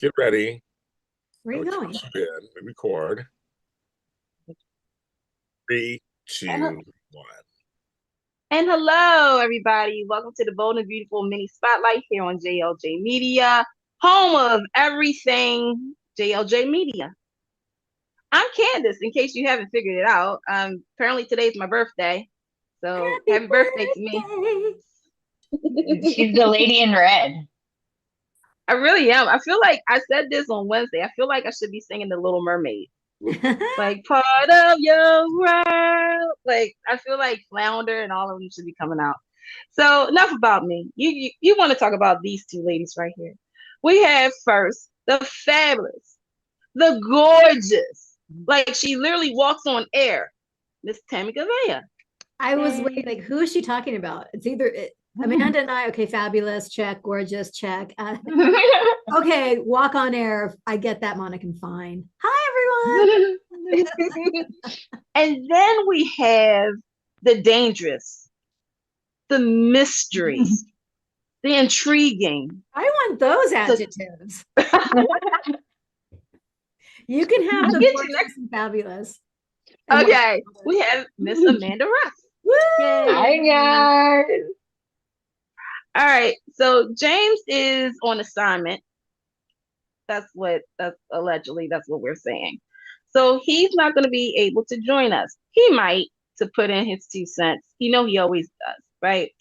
Get ready. Where are you going? We record. Three, And, two, one. and hello, everybody. Welcome to the Bold and Beautiful Mini Spotlight here on JLJ Media, home of everything JLJ Media. I'm Candice, in case you haven't figured it out. Apparently today's my birthday, so happy birthday to me. She's the lady in red. I really am. I feel like I said this on Wednesday. I feel like I should be singing The Little Mermaid. Like part of your world. Like I feel like Flounder and all of them should be coming out. So enough about me. You want to talk about these two ladies right here. We have first the fabulous, the gorgeous. Like she literally walks on air. Miss Tami. I was waiting, like, who is she talking about? It's either Amanda and I. Okay, fabulous, check. Gorgeous, check. Okay, walk on air. I get that, Monica. Fine. Hi, everyone. And then we have the dangerous, the mystery, the intriguing. I want those adjectives. You can have the gorgeous and fabulous. Okay, we have Miss Amanda Russ. Hi guys. All right, so James is on assignment. That's allegedly that's what we're saying. So he's not going to be able to join us. He might to put in his 2 cents. He always does, right?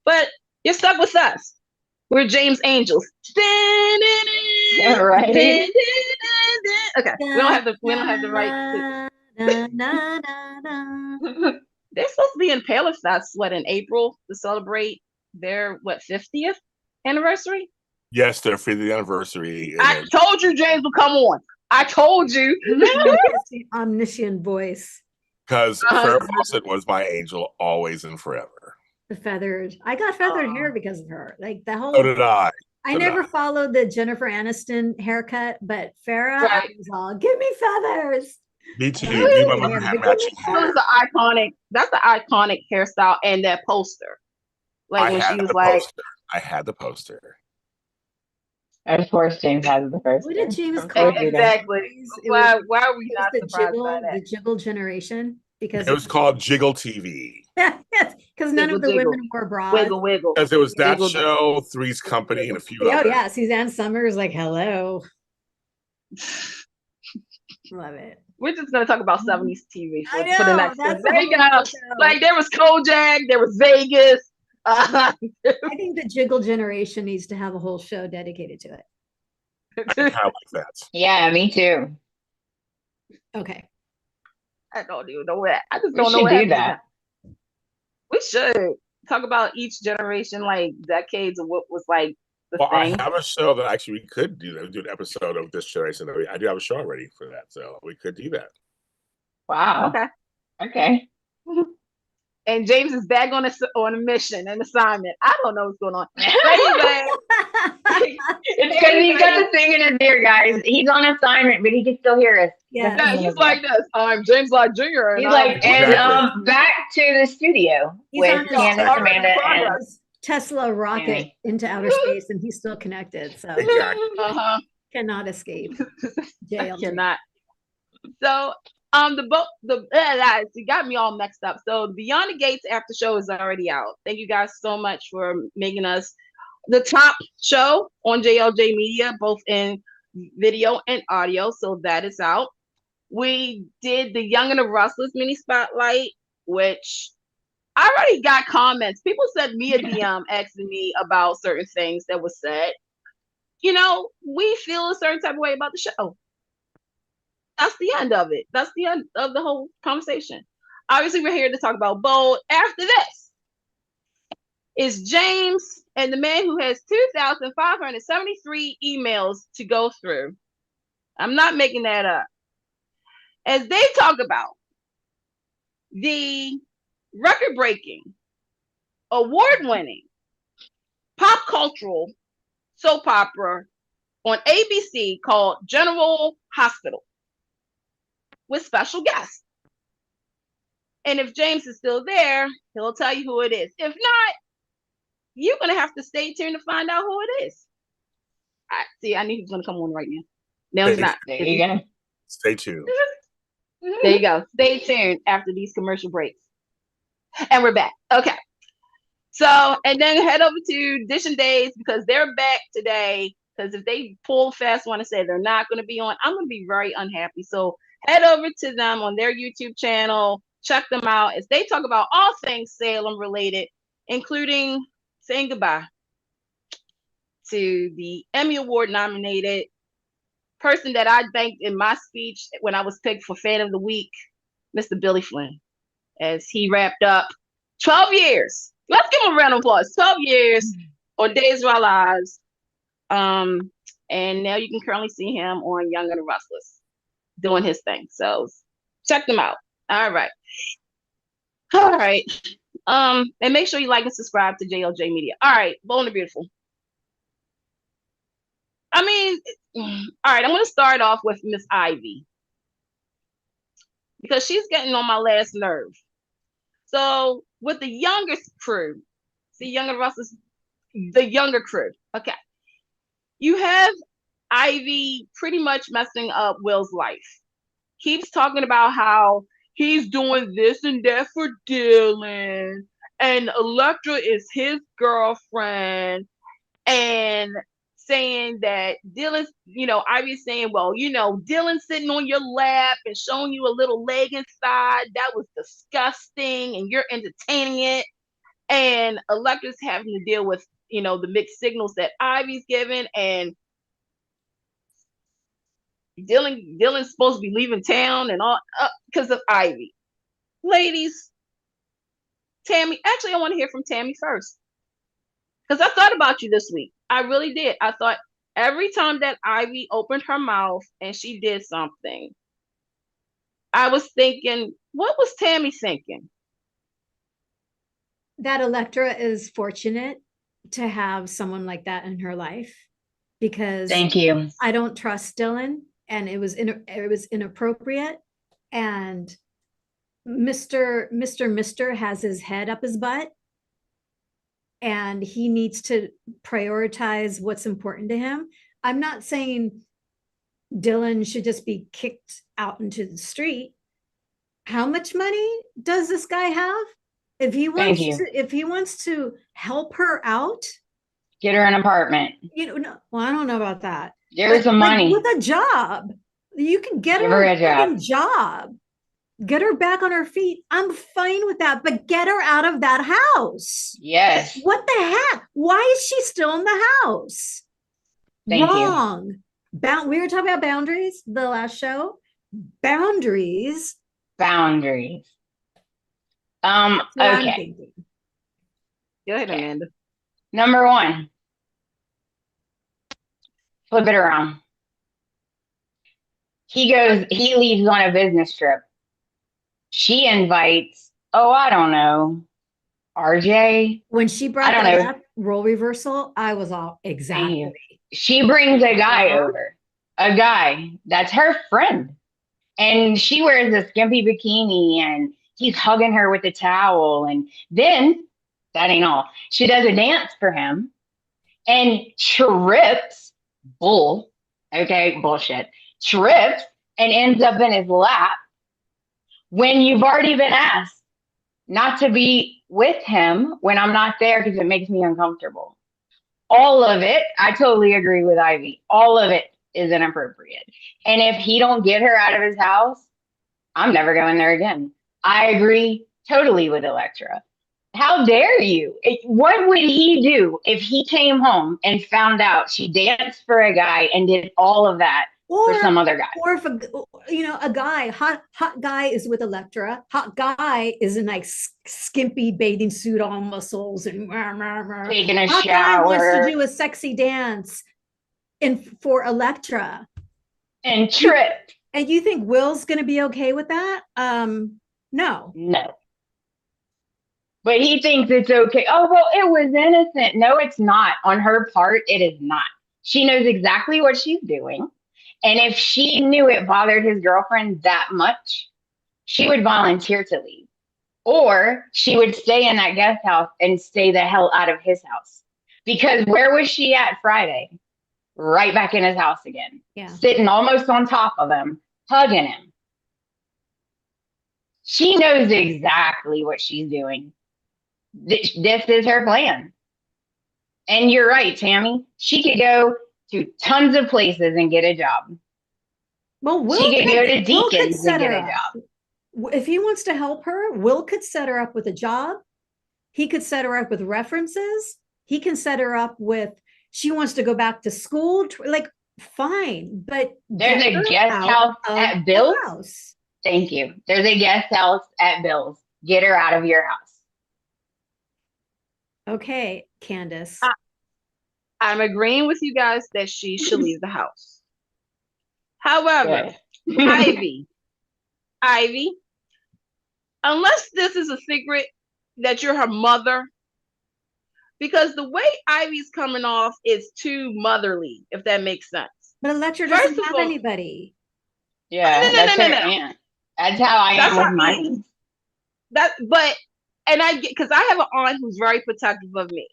But you're stuck with us. We're James Angels. Right. Okay, we don't have the right. They're supposed to be in Paler Fest, in April to celebrate their 50th anniversary? Yes, their 50th anniversary. I told you James would come on. I told you. Omniscient voice. Because Farrah Fawcett was my angel always and forever. The feathered. I got feathered hair because of her. Like the whole. So did I. I never followed the Jennifer Aniston haircut, but Farrah, I was all, give me feathers. Me too. Me and my mother had matching hair. That's the iconic hairstyle and that poster. Like when she was like, poster. I had the poster. Of course, James has the first. What did James call it? Exactly. Why are we not surprised by that? The Jiggle generation? Because it was called Jiggle TV. Yes, because none of the women wore bras. Wiggle. Because it was that show, Three's Company, and a few others. Oh yeah, Suzanne Summers, like, hello. Love it. We're just gonna talk about 70s TV for the next. Like there was Kojak, there was Vegas. I think the Jiggle generation needs to have a whole show dedicated to it. I like that. Yeah, me too. Okay. I don't even know what. I just don't know what do that. We should talk about each generation, like decades of what was like the thing. I have a show that actually we could do an episode of this generation. I do have a show already for that, so we could do that. Wow. Okay. And James is back on a mission, an assignment. I don't know what's going on. Anyway, it's because he's got the thing in his ear, guys. He's on assignment, but he can still hear us. Yeah, he's like this. I'm James Lott Jr. He's like, and back to the studio with Candice, Amanda, and Tesla rocket into outer space, and he's still connected. So cannot escape. Jail. Cannot. So you got me all mixed up. So the Beyond the Gates after show is already out. Thank you guys so much for making us the top show on JLJ Media, both in video and audio. So that is out. We did the Young and the Restless mini spotlight, which I already got comments. People sent me a DM asking me about certain things that was said. We feel a certain type of way about the show. That's the end of it. That's the end of the whole conversation. Obviously, we're here to talk about Bold. After this is James and the man who has 2,573 emails to go through. I'm not making that up. As they talk about the record-breaking, award-winning, pop cultural soap opera on ABC called General Hospital, with special guests. And if James is still there, he'll tell you who it is. If not, you're going to have to stay tuned to find out who it is. I knew he was going to come on right now. No, he's not. There you go. Stay tuned. There you go. Stay tuned after these commercial breaks. And we're back. Okay. So, and then head over to Dish and Days because they're back today. Because if they pull fast, want to say they're not going to be on, I'm going to be very unhappy. So head over to them on their YouTube channel. Check them out as they talk about all things Salem related, including saying goodbye to the Emmy Award nominated person that I thanked in my speech when I was picked for Fan of the Week, Mr. Billy Flynn, as he wrapped up 12 years. Let's give him a round of applause. 12 years on Days of Our Lives. And now you can currently see him on Young and the Restless doing his thing. So check them out. All right. And make sure you like and subscribe to JLJ Media. All right, Bold and Beautiful. I mean, all right, I'm going to start off with Miss Ivy because she's getting on my last nerve. So with the younger crew, see, Younger Russell's the younger crew. Okay, you have Ivy pretty much messing up Will's life. Keeps talking about how he's doing this and that for Dylan, and Electra is his girlfriend, and saying that Dylan's, Ivy's saying, well, Dylan's sitting on your lap and showing you a little leg inside. That was disgusting, and you're entertaining it. And Electra's having to deal with, the mixed signals that Ivy's given, and Dylan's supposed to be leaving town and all because of Ivy. Ladies, Tami, actually, I want to hear from Tami first. Because I thought about you this week. I really did. I thought every time that Ivy opened her mouth and she did something, I was thinking, what was Tami thinking? That Electra is fortunate to have someone like that in her life because Thank you. I don't trust Dylan, and it was inappropriate, and Mr. has his head up his butt, and he needs to prioritize what's important to him. I'm not saying Dylan should just be kicked out into the street. How much money does this guy have? If he wants to help her out, get her an apartment. No, well, I don't know about that. Give her some money. With a job. You can get her a job. Get her back on her feet. I'm fine with that, but get her out of that house. Yes. What the heck? Why is she still in the house? Wrong. We were talking about boundaries the last show. Boundaries. Okay. Go ahead, Amanda. Number one. Flip it around. He leaves on a business trip. She invites, I don't know, RJ. When she brought that up, role reversal, I was all exactly. She brings a guy over, a guy that's her friend. And she wears a skimpy bikini and he's hugging her with a towel. And then, that ain't all. She does a dance for him and trips, bullshit, trips and ends up in his lap when you've already been asked not to be with him when I'm not there because it makes me uncomfortable. All of it, I totally agree with Ivy. All of it is inappropriate. And if he don't get her out of his house, I'm never going there again. I agree totally with Electra. How dare you? What would he do if he came home and found out she danced for a guy and did all of that for some other guy? Or if a guy, hot guy is with Electra, hot guy is in like skimpy bathing suit, all muscles and taking a hot shower. Guy wants to do a sexy dance for Electra and trip. And you think Will's going to be okay with that? No. But he thinks it's okay. Oh, well, it was innocent. No, it's not. On her part, it is not. She knows exactly what she's doing. And if she knew it bothered his girlfriend that much, she would volunteer to leave. Or she would stay in that guest house and stay the hell out of his house. Because where was she at Friday? right back in his house again. Yeah. Sitting almost on top of him, hugging him. She knows exactly what she's doing. This is her plan. And you're right, Tami. She could go to tons of places and get a job. Well, She could go to Will could Deacon's and set get her a up. job. If he wants to help her, Will could set her up with a job. He could set her up with references. He can set her up with, she wants to go back to school. Like, fine, but There's get a her guest out house of at the Bill's. house. Thank you. There's a guest house at Bill's. Get her out of your house. Okay, Candice. I'm agreeing with you guys that she should leave the house. However, Ivy, unless this is a secret that you're her mother, because the way Ivy's coming off is too motherly, if that makes sense. But Electra First doesn't of have all- anybody. Yeah, No. that's her aunt. That's how I am with mine. And I get, because I have an aunt who's very protective of me.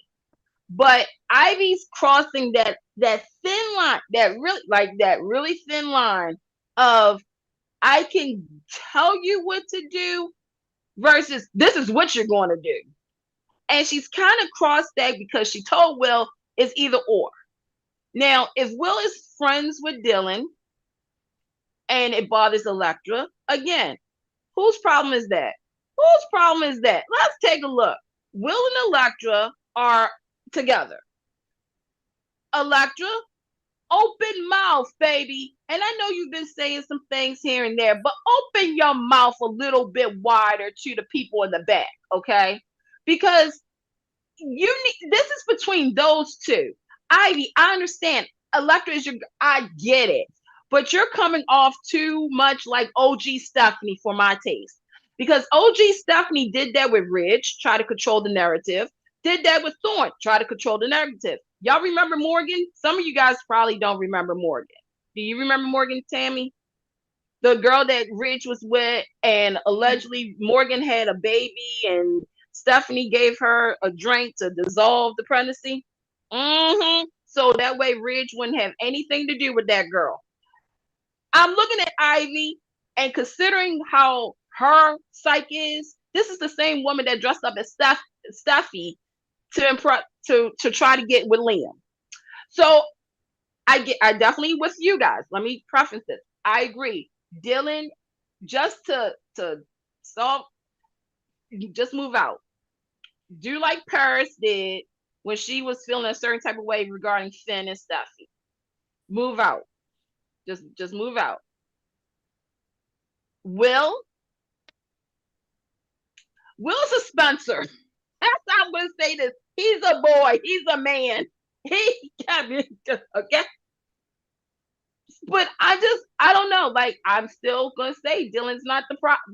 But Ivy's crossing that thin line, that really thin line of I can tell you what to do versus this is what you're going to do. And she's kind of crossed that because she told Will it's either or. Now, if Will is friends with Dylan and it bothers Electra, again, whose problem is that? Whose problem is that? Let's take a look. Will and Electra are together. Electra, open mouth, baby. And I know you've been saying some things here and there, but open your mouth a little bit wider to the people in the back, okay? Because this is between those two. Ivy, I understand. Electra is I get it. But you're coming off too much like OG Stephanie for my taste. Because OG Stephanie did that with Ridge, try to control the narrative. Did that with Thorne, try to control the narrative. Y'all remember Morgan? Some of you guys probably don't remember Morgan. Do you remember Morgan, Tami? The girl that Ridge was with, and allegedly Morgan had a baby, and Stephanie gave her a drink to dissolve the pregnancy. So that way Ridge wouldn't have anything to do with that girl. I'm looking at Ivy, and considering how her psyche is, this is the same woman that dressed up as Steffi to try to get with Liam. So I definitely with you guys. Let me preface this. I agree. Dylan, just to solve, just move out. Do like Paris did when she was feeling a certain type of way regarding Finn and Steffi. Move out. Just move out. Will's a Spencer. That's how I'm gonna say this. He's a boy. He's a man. He okay. But I don't know. Like, I'm still gonna say Dylan's not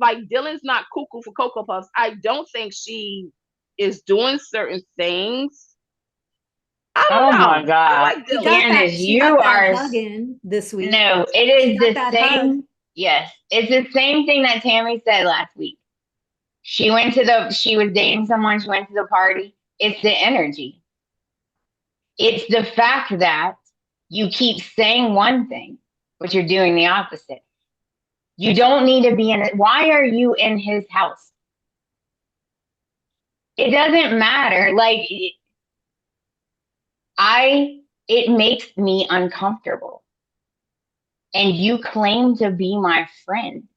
Dylan's not cuckoo for Cocoa Puffs. I don't think she is doing certain things. I don't know. My God. I like Dylan. She got that hugging this week. No, it is the same. Hug. Yes, it's the same thing that Tami said last week. She was dating someone, she went to the party. It's the energy. It's the fact that you keep saying one thing, but you're doing the opposite. You don't need to be in it. Why are you in his house? It doesn't matter. Like, it makes me uncomfortable. And you claim to be my friend.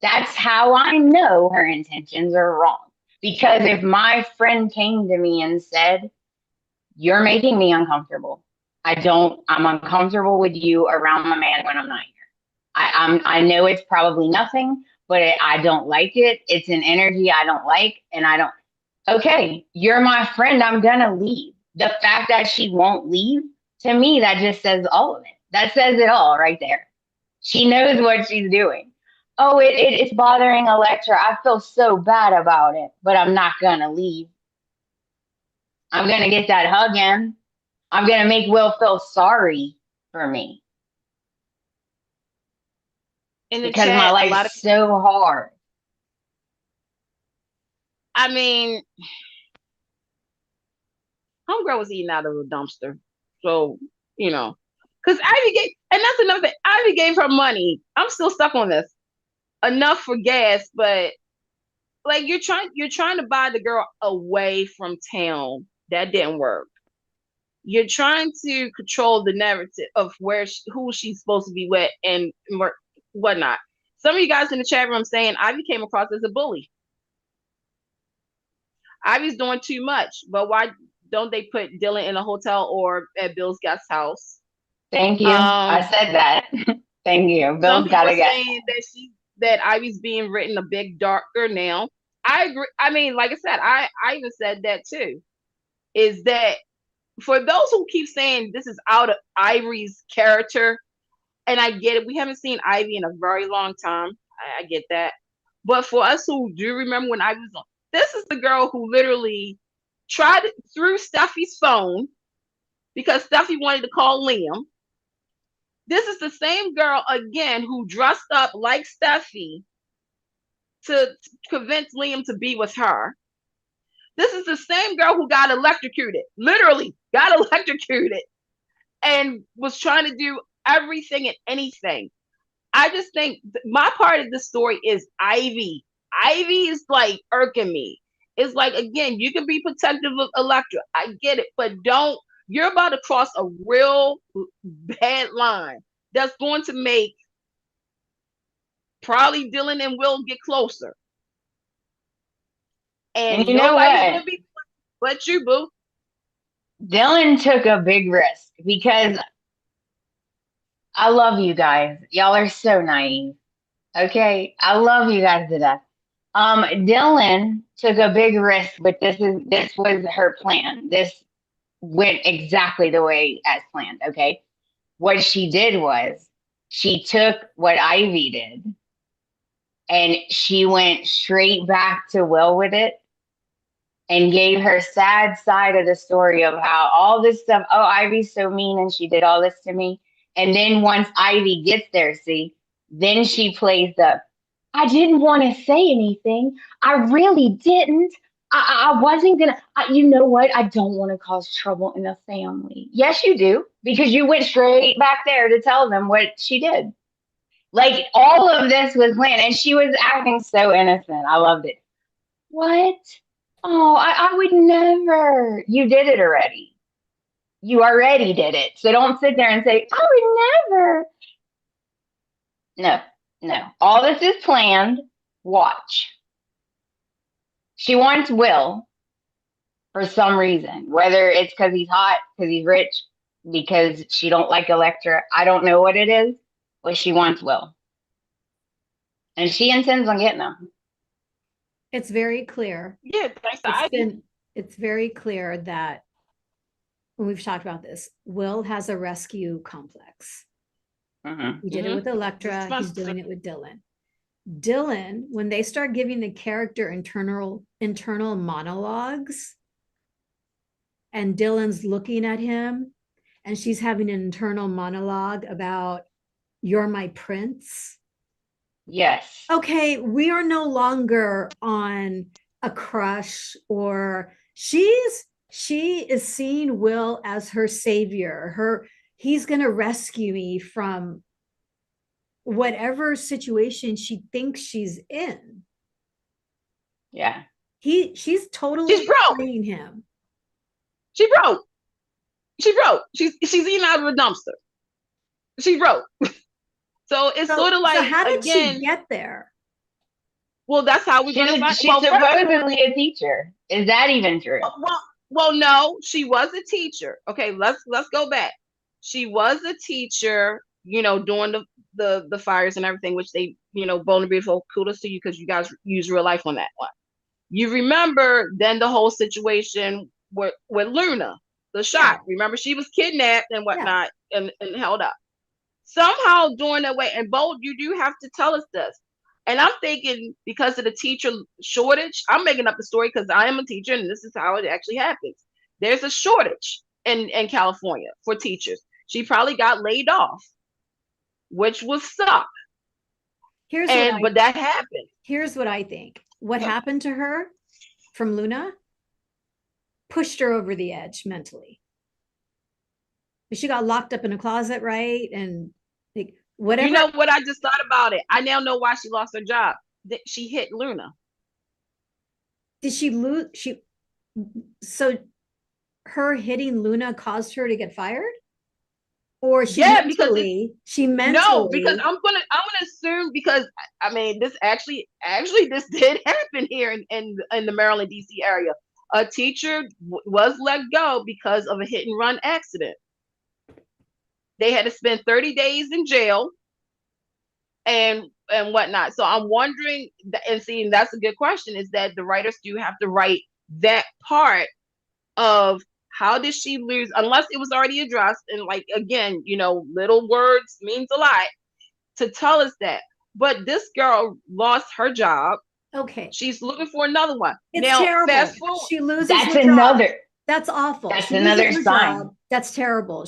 That's how I know her intentions are wrong. Because if my friend came to me and said, you're making me uncomfortable. I'm uncomfortable with you around my man when I'm not here. I know it's probably nothing, but I don't like it. It's an energy I don't like, and I don't. Okay, you're my friend. I'm gonna leave. The fact that she won't leave, to me, that just says all of it. That says it all right there. She knows what she's doing. Oh, it's bothering Electra. I feel so bad about it, but I'm not gonna leave. I'm gonna get that hug in. I'm gonna make Will feel sorry for me. Because my life's so hard. I mean, homegirl was eating out of a dumpster. So, Because Ivy gave, and that's another thing. Ivy gave her money. I'm still stuck on this. Enough for gas, but like you're trying to buy the girl away from town. That didn't work. You're trying to control the narrative of who she's supposed to be with and whatnot. Some of you guys in the chat room saying Ivy came across as a bully. Ivy's doing too much, but why don't they put Dylan in a hotel or at Bill's guest house? Thank you. I said that. Thank you. Bill's got to get. Saying that Ivy's being written a bit darker now. I agree. I mean, like I said, I even said that too. Is that for those who keep saying this is out of Ivy's character, and I get it. We haven't seen Ivy in a very long time. I get that. But for us who do remember when Ivy was on, this is the girl who literally tried through Steffi's phone because Steffi wanted to call Liam. This is the same girl again who dressed up like Steffi to convince Liam to be with her. This is the same girl who got electrocuted, literally got electrocuted, and was trying to do everything and anything. I just think my part of the story is Ivy. Ivy is like irking me. It's like, again, you can be protective of Elektra. I get it, but you're about to cross a real bad line that's going to make probably Dylan and Will get closer. And you know what? Gonna be but you, boo. Dylan took a big risk because I love you guys. Y'all are so naive. Okay? I love you guys to death. Dylan took a big risk, but this was her plan. This went exactly the way as planned. Okay. What she did was she took what Ivy did and she went straight back to Will with it and gave her sad side of the story of how all this stuff, oh, Ivy's so mean and she did all this to me. And then once Ivy gets there, then she plays the, I didn't want to say anything. I really didn't. I wasn't going to, you know what? I don't want to cause trouble in the family. Yes, you do, because you went straight back there to tell them what she did. Like, all of this was planned, and she was acting so innocent. I loved it. What? Oh, I would never. You did it already. You already did it. So don't sit there and say, I would never. No. All this is planned. Watch. She wants Will for some reason, whether it's because he's hot, because he's rich, because she don't like Elektra. I don't know what it is, but she wants Will. And she intends on getting him. It's very clear. Yeah, it's very clear that when we've talked about this, Will has a rescue complex. He did it with Elektra. He's doing it with Dylan. Dylan, when they start giving the character internal monologues, and Dylan's looking at him, and she's having an internal monologue about, you're my prince. Yes. Okay, we are no longer on a crush, or she is seeing Will as her savior. He's going to rescue me from whatever situation she thinks she's in. Yeah. She's totally playing him. She broke. She's eating out of a dumpster. She broke. So it's sort of like, so how did she get there? Well, that's how we. She's supposedly a teacher. Is that even true? Well, no, she was a teacher. Okay, let's go back. She was a teacher, doing the fires and everything, which they, Bold and Beautiful, kudos to you because you guys use real life on that one. You remember then the whole situation with Luna, the shot. Yeah. Remember, she was kidnapped and whatnot, and held up. Somehow during that way, and Bold, you do have to tell us this. And I'm thinking because of the teacher shortage, I'm making up the story because I am a teacher and this is how it actually happens. There's a shortage in California for teachers. She probably got laid off, which was suck. But that happened. Here's what I think. What happened to her from Luna pushed her over the edge mentally. She got locked up in a closet, right? And like whatever. You know what? I just thought about it. I now know why she lost her job. That she hit Luna. Did she lose? So her hitting Luna caused her to get fired? Or she no, because mentally I'm gonna assume, because I mean this actually this did happen here in the Maryland DC area. A teacher was let go because of a hit and run accident. They had to spend 30 days in jail and whatnot. So I'm wondering, and seeing that's a good question, is that the writers do have to write that part of how did she lose, unless it was already addressed. And like, again, you know, little words means a lot to tell us that. But this girl lost her job. okay. She's looking for another one. It's now, terrible. Fast forward. She loses That's her another. job. That's awful. That's she another sign. Job. That's terrible.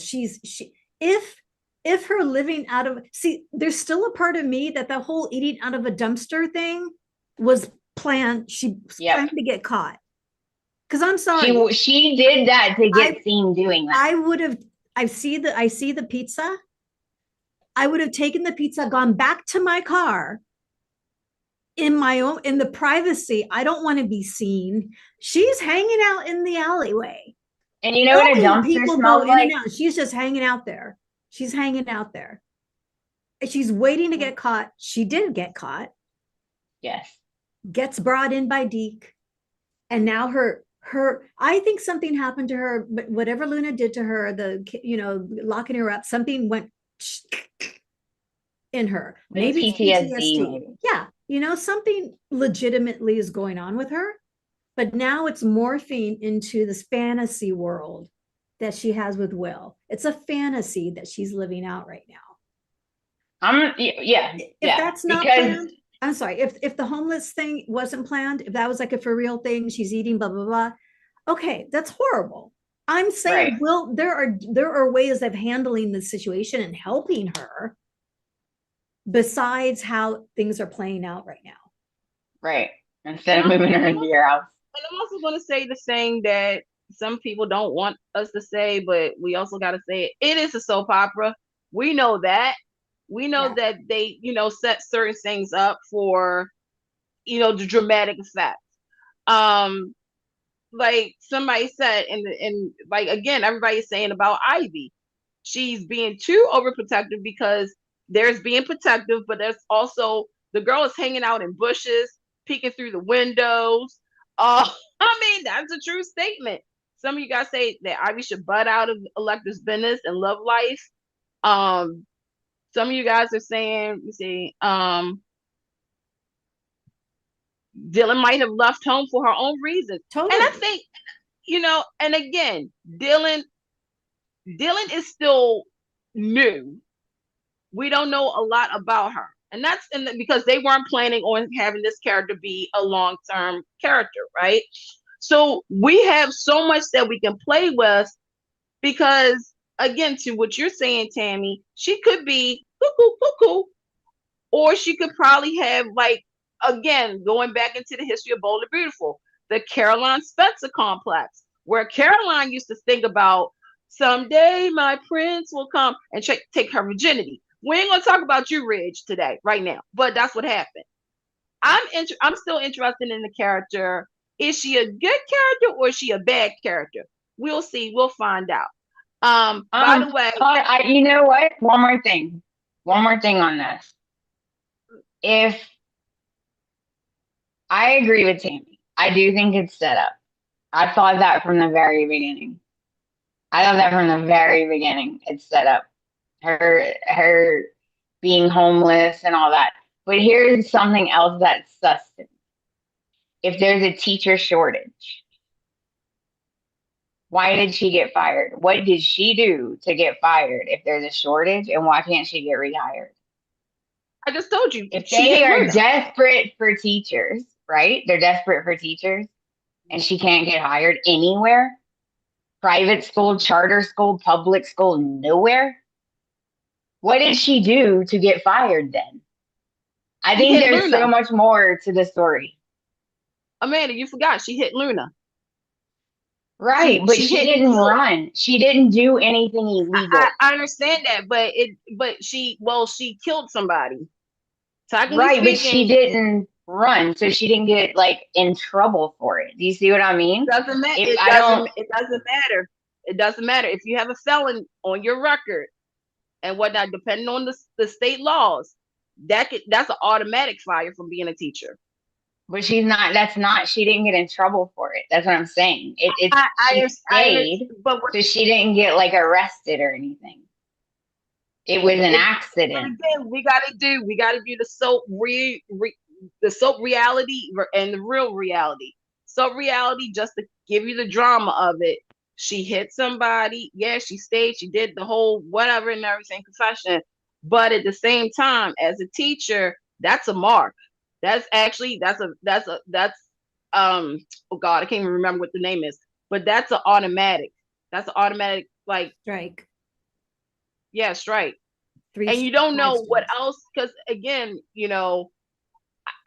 If her living out of, see, there's still a part of me that the whole eating out of a dumpster thing was planned. She was planned to get caught. Because I'm sorry, she did that to get seen doing that. I see the pizza. I would have taken the pizza, gone back to my car in the privacy. I don't want to be seen. She's hanging out in the alleyway. And you know what a dumpster smells like? She's just hanging out there. She's hanging out there. She's waiting to get caught. She did get caught. Yes. Gets brought in by Deke. And now I think something happened to her, but whatever Luna did to her, locking her up, something went in her. Maybe PTSD. Yeah. Something legitimately is going on with her, but now it's morphing into this fantasy world that she has with Will. It's a fantasy that she's living out right now. If that's not planned, I'm sorry, if the homeless thing wasn't planned, if that was like a for real thing, she's eating blah blah blah, okay, that's horrible. I'm saying, Will, there are ways of handling the situation and helping her besides how things are playing out right now. Right. Instead of moving her into your house. And I'm also going to say the thing that some people don't want us to say, but we also got to say it. It is a soap opera. We know that. We know that they, set certain things up for, the dramatic effect. Like somebody said, and like, again, everybody's saying about Ivy. She's being too overprotective because there's being protective, but there's also the girl is hanging out in bushes, peeking through the windows. I mean, that's a true statement. Some of you guys say that Ivy should butt out of Electra's business and love life. Some of you guys are saying, Dylan might have left home for her own reasons. Totally. And I think, and again, Dylan is still new. We don't know a lot about her. And that's because they weren't planning on having this character be a long-term character, right? So we have so much that we can play with because, again, to what you're saying, Tami, she could be cuckoo, or she could probably have, like, again, going back into the history of Bold and Beautiful, the Caroline Spencer complex, where Caroline used to think about someday my prince will come and take her virginity. We ain't gonna talk about you, Ridge, today, right now, but that's what happened. I'm still interested in the character. Is she a good character or is she a bad character? We'll see. We'll find out. By the way, you know what? One more thing on this. If I agree with Tami, I do think it's set up. I thought that from the very beginning. It's set up. Her being homeless and all that. But here's something else that's suspect. If there's a teacher shortage, why did she get fired? What did she do to get fired if there's a shortage? And why can't she get rehired? I just told you. If they are desperate for teachers, right? They're desperate for teachers and she can't get hired anywhere. Private school, charter school, public school, nowhere. What did she do to get fired then? I think there's so much more to the story. Amanda, you forgot she hit Luna. Right, but she didn't run. She didn't do anything illegal. I understand that, but she killed somebody. Right, but she didn't run, so she didn't get like in trouble for it. Do you see what I mean? Doesn't matter. It doesn't matter. It doesn't matter if you have a felon on your record and whatnot, depending on the state laws. That's an automatic fire from being a teacher. But she's not. That's not. She didn't get in trouble for it. That's what I'm saying. She stayed, but so she didn't get like arrested or anything. It was an accident. We gotta do the soap the soap reality and the real reality. Soap reality, just to give you the drama of it. She hit somebody. Yeah, she stayed. She did the whole whatever and everything confession. But at the same time, as a teacher, that's a mark. That's oh God, I can't even remember what the name is. But that's an automatic. That's an automatic like strike. Yeah, strike. And you don't know what else, because again,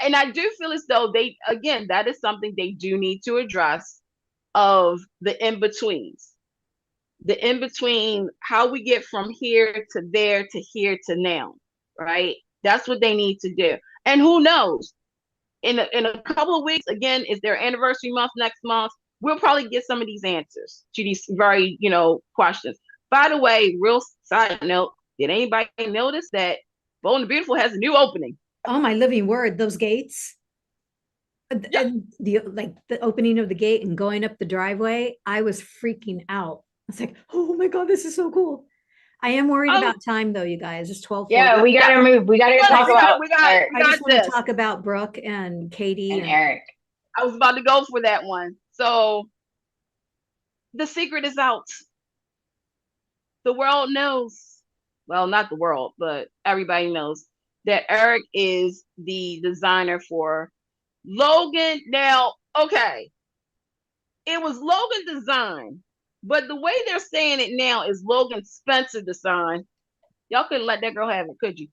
and I do feel as though that is something they do need to address, of the in-betweens. The in-between, how we get from here to there to here to now, right? That's what they need to do. And who knows? In a couple of weeks, again, is their anniversary month next month, we'll probably get some of these answers to these very, questions. By the way, real side note, did anybody notice that Bold and the Beautiful has a new opening? Oh my living word, those gates. Yeah. The opening of the gate and going up the driveway, I was freaking out. I was like, oh my God, this is so cool. I am worried about time though, you guys. It's 12. Yeah, we gotta move. We gotta talk about I just want to talk about Brooke and Katie and Eric. I was about to go for that one. So the secret is out. The world knows. Well, not the world, but everybody knows that Eric is the designer for Logan. Now, okay, it was Logan design, but the way they're saying it now is Logan Spencer design. Y'all couldn't let that girl have it, could you?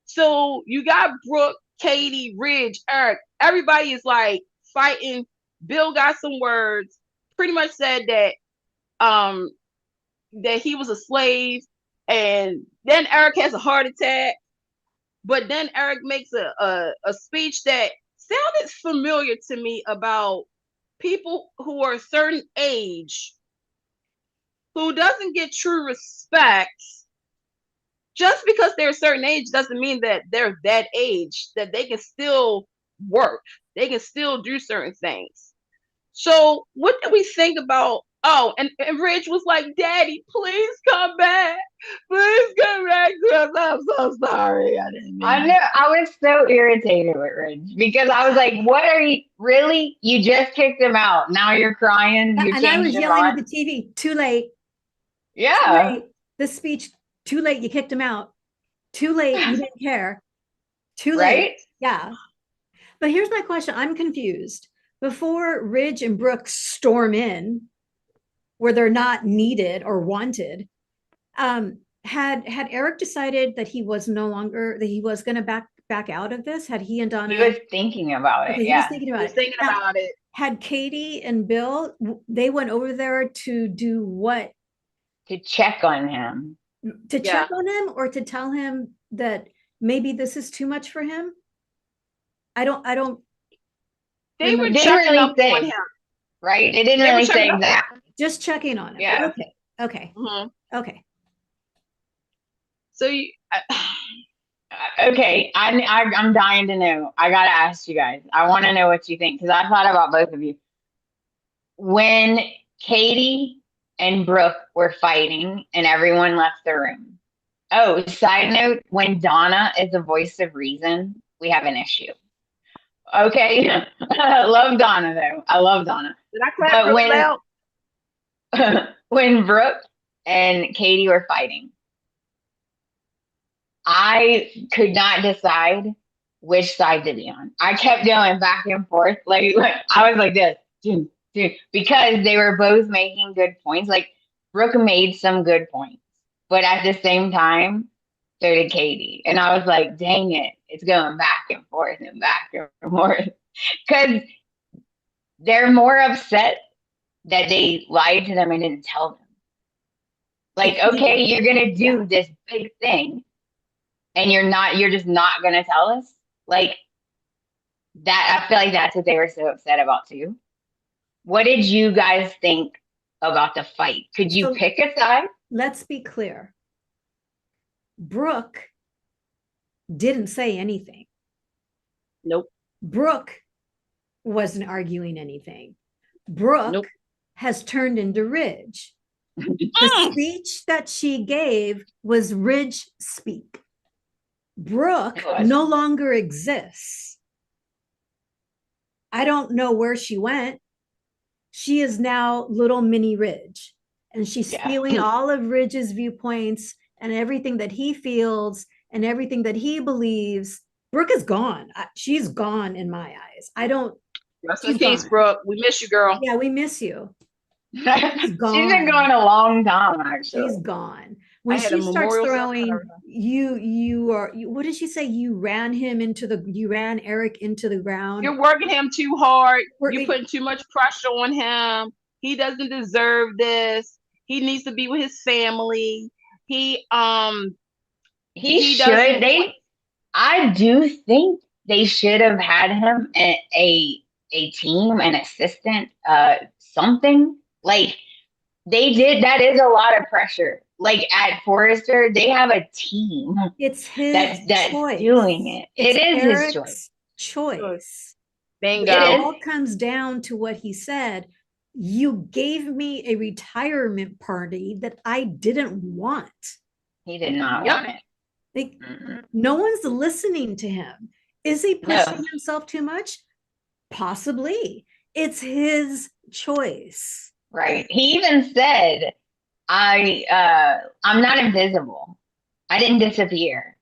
So you got Brooke, Katie, Ridge, Eric. Everybody is like fighting. Bill got some words. Pretty much said that that he was a slave, and then Eric has a heart attack. But then Eric makes a speech that sounded familiar to me about people who are a certain age who doesn't get true respect. Just because they're a certain age doesn't mean that they're that age, that they can still work. They can still do certain things. So what did we think about? Oh, and Ridge was like, Daddy, please come back. Please come back to us. I'm so sorry. I didn't mean I know. I was so irritated with Ridge because I was like, what are you, really? You just kicked him out. Now you're crying. And I was yelling at the TV, too late. Yeah. Too late. This speech, too late. You kicked him out. Too late. You didn't care. Too late. Right? Yeah. But here's my question. I'm confused. Before Ridge and Brooke storm in, where they're not needed or wanted, had Eric decided that he was going to back out of this? Had he and Donna? He was thinking about it. He was thinking about it. Had Katie and Bill, they went over there to do what? To check on him. To check on him, or to tell him that maybe this is too much for him? I don't. They were checking up on him. Right? They didn't really say that. Just checking on him. Yeah. Okay. Mm-hmm. Okay. So okay, I'm dying to know. I gotta ask you guys. I want to know what you think, because I thought about both of you. When Katie and Brooke were fighting and everyone left the room. Oh, side note, when Donna is the voice of reason, we have an issue. Okay. I love Donna though. I love Donna. Did I clap really loud? When Brooke and Katie were fighting, I could not decide which side to be on. I kept going back and forth. Like I was like this, because they were both making good points. Like Brooke made some good points, but at the same time, so did Katie. And I was like, dang it, it's going back and forth and back and forth. Because they're more upset that they lied to them and didn't tell them. Like, okay, you're gonna do this big thing, and you're just not gonna tell us. Like that, I feel like that's what they were so upset about too. What did you guys think about the fight? Could you pick a side? Let's be clear. Brooke didn't say anything. Nope. Brooke wasn't arguing anything. Brooke has turned into Ridge. The speech that she gave was Ridge speak. Brooke no longer exists. I don't know where she went. She is now little mini Ridge, and she's spewing all of Ridge's viewpoints and everything that he feels and everything that he believes. Brooke is gone. She's gone in my eyes. I don't. Rest in peace, Brooke. We miss you, girl. Yeah, we miss you. She's been gone a long time, actually. She's gone. When she starts throwing what did she say? You ran Eric into the ground. You're working him too hard. You're putting too much pressure on him. He doesn't deserve this. He needs to be with his family. He should. I do think they should have had him a team, an assistant, something. Like they did. That is a lot of pressure. Like at Forrester, they have a team. It's his that's choice. Doing it. It's it is Eric's his choice. Bingo. It all comes down to what he said. You gave me a retirement party that I didn't want. He did not want it. No one's listening to him. Is he pushing himself too much? Possibly. It's his choice. Right. He even said, I'm not invisible. I didn't disappear.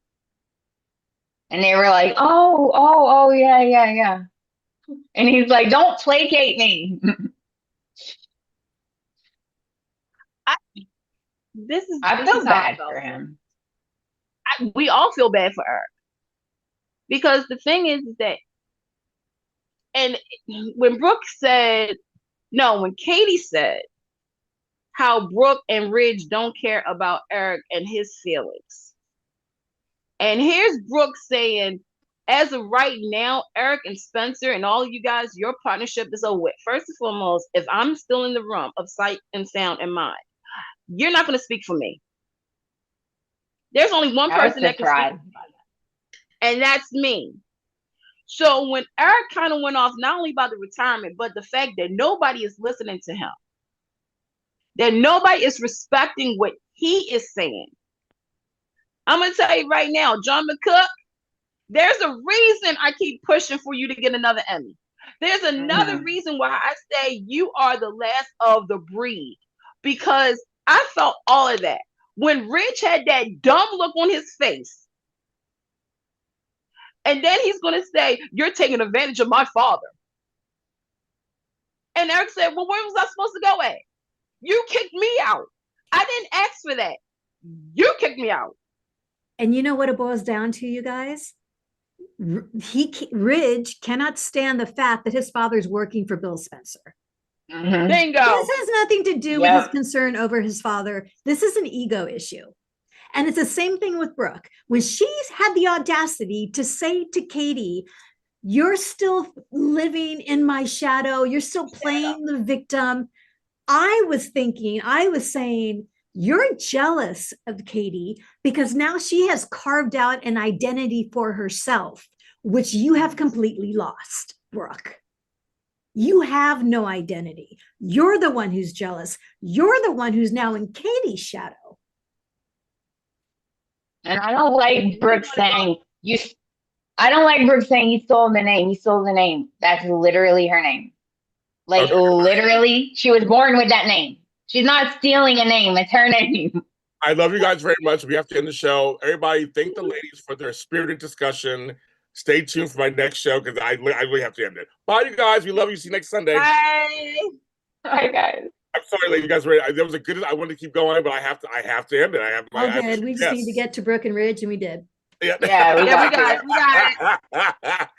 And they were like, oh, yeah. And he's like, don't placate me. I feel bad for him. We all feel bad for Eric. Because the thing is that, and when Katie said how Brooke and Ridge don't care about Eric and his feelings. And here's Brooke saying, as of right now, Eric and Spencer and all of you guys, your partnership is over with. First and foremost, if I'm still in the room of sight and sound and mind, you're not going to speak for me. There's only one person that can speak, and that's me. So when Eric kind of went off, not only about the retirement, but the fact that nobody is listening to him, that nobody is respecting what he is saying. I'm going to tell you right now, John McCook, there's a reason I keep pushing for you to get another Emmy. There's another reason why I say you are the last of the breed, because I felt all of that. When Rich had that dumb look on his face, and then he's going to say, you're taking advantage of my father. And Eric said, well, where was I supposed to go at? You kicked me out. I didn't ask for that. You kicked me out. And you know what it boils down to, you guys? Ridge cannot stand the fact that his father's working for Bill Spencer. Bingo. This has nothing to do with his concern over his father. This is an ego issue. And it's the same thing with Brooke. When she's had the audacity to say to Katie, you're still living in my shadow. You're still playing the victim. I was saying, you're jealous of Katie because now she has carved out an identity for herself, which you have completely lost, Brooke. You have no identity. You're the one who's jealous. You're the one who's now in Katie's shadow. And I don't like Brooke saying you stole the name. You stole the name. That's literally her name. Like literally, she was born with that name. She's not stealing a name. It's her name. I love you guys very much. We have to end the show. Everybody, thank the ladies for their spirited discussion. Stay tuned for my next show because I really have to end it. Bye, you guys. We love you. See you next Sunday. Bye. Bye, guys. I'm sorry, ladies. You guys were. There was a good. I wanted to keep going, but I have to end it. I have my. Good. We just need to get to Brooke and Ridge, and we did. Yeah, we got it.